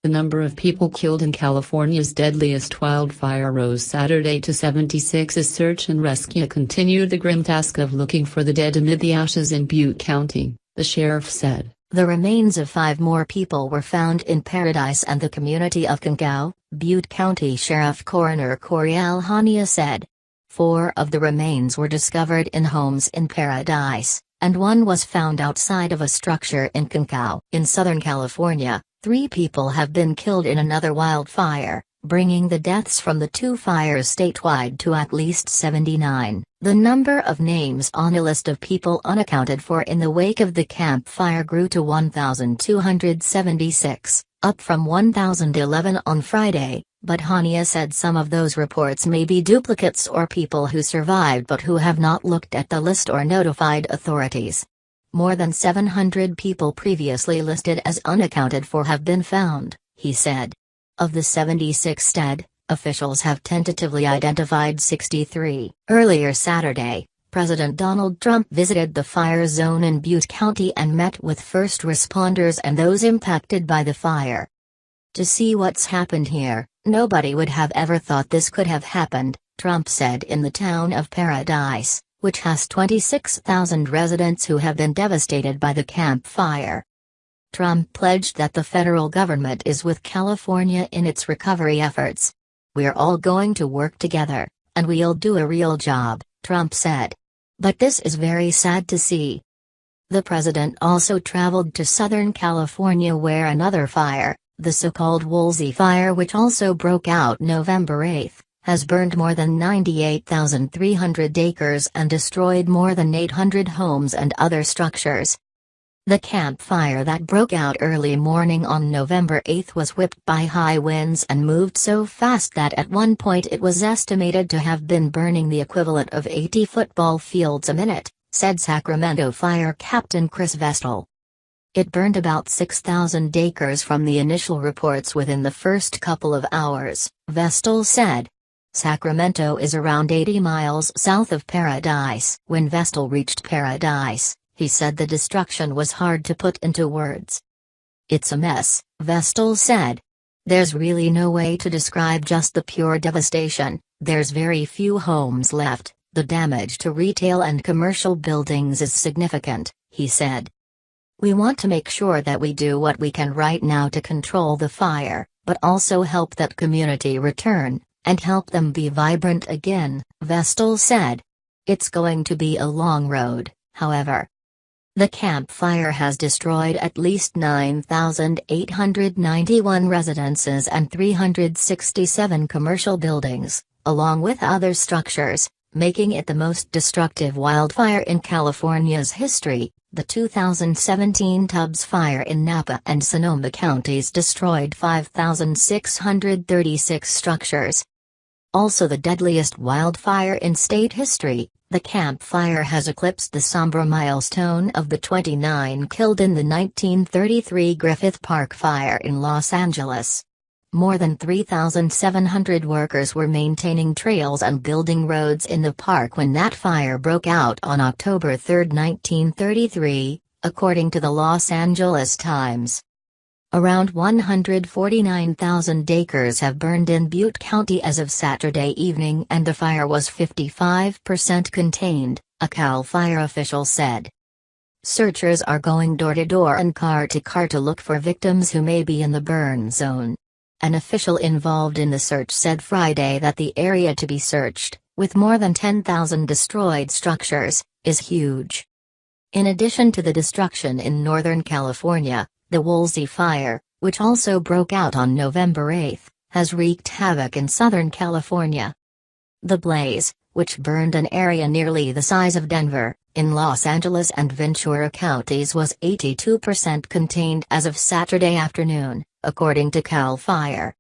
The number of people killed in California's deadliest wildfire rose Saturday to 76 as search and rescue continued the grim task of looking for the dead amid the ashes in Butte County, the sheriff said. The remains of 5 more people were found in Paradise and the community of Concow, Butte County Sheriff Coroner Coriel Hania said. 4 of the remains were discovered in homes in Paradise, and 1 was found outside of a structure in Concow. In Southern California, 3 people have been killed in another wildfire, bringing the deaths from the 2 fires statewide to at least 79. The number of names on a list of people unaccounted for in the wake of the Camp Fire grew to 1,276, up from 1,011 on Friday, but Hania said some of those reports may be duplicates or people who survived but who have not looked at the list or notified authorities. More than 700 people previously listed as unaccounted for have been found, he said. Of the 76 dead, officials have tentatively identified 63. Earlier Saturday, President Donald Trump visited the fire zone in Butte County and met with first responders and those impacted by the fire. To see what's happened here, nobody would have ever thought this could have happened, Trump said in the town of Paradise, which has 26,000 residents who have been devastated by the Camp Fire. Trump pledged that the federal government is with California in its recovery efforts. "We're all going to work together, and we'll do a real job," Trump said. "But this is very sad to see." The president also traveled to Southern California where another fire, the so-called Woolsey Fire which also broke out November 8, has burned more than 98,300 acres and destroyed more than 800 homes and other structures. The Camp Fire that broke out early morning on November 8 was whipped by high winds and moved so fast that at one point it was estimated to have been burning the equivalent of 80 football fields a minute, said Sacramento Fire Captain Chris Vestal. It burned about 6,000 acres from the initial reports within the first couple of hours, Vestal said. Sacramento is around 80 miles south of Paradise. When Vestal reached Paradise, he said the destruction was hard to put into words. "It's a mess," Vestal said. "There's really no way to describe just the pure devastation. There's very few homes left, the damage to retail and commercial buildings is significant," he said. "We want to make sure that we do what we can right now to control the fire, but also help that community return, and help them be vibrant again," Vestal said. "It's going to be a long road, however." The Camp Fire has destroyed at least 9,891 residences and 367 commercial buildings, along with other structures, making it the most destructive wildfire in California's history. The 2017 Tubbs Fire in Napa and Sonoma counties destroyed 5,636 structures. Also the deadliest wildfire in state history, the Camp Fire has eclipsed the somber milestone of the 29 killed in the 1933 Griffith Park fire in Los Angeles. More than 3,700 workers were maintaining trails and building roads in the park when that fire broke out on October 3, 1933, according to the Los Angeles Times. Around 149,000 acres have burned in Butte County as of Saturday evening and the fire was 55% contained, a CAL FIRE official said. Searchers are going door to door and car to car to look for victims who may be in the burn zone. An official involved in the search said Friday that the area to be searched, with more than 10,000 destroyed structures, is huge. In addition to the destruction in Northern California, the Woolsey Fire, which also broke out on November 8, has wreaked havoc in Southern California. The blaze, which burned an area nearly the size of Denver, in Los Angeles and Ventura counties was 82% contained as of Saturday afternoon, according to CAL FIRE.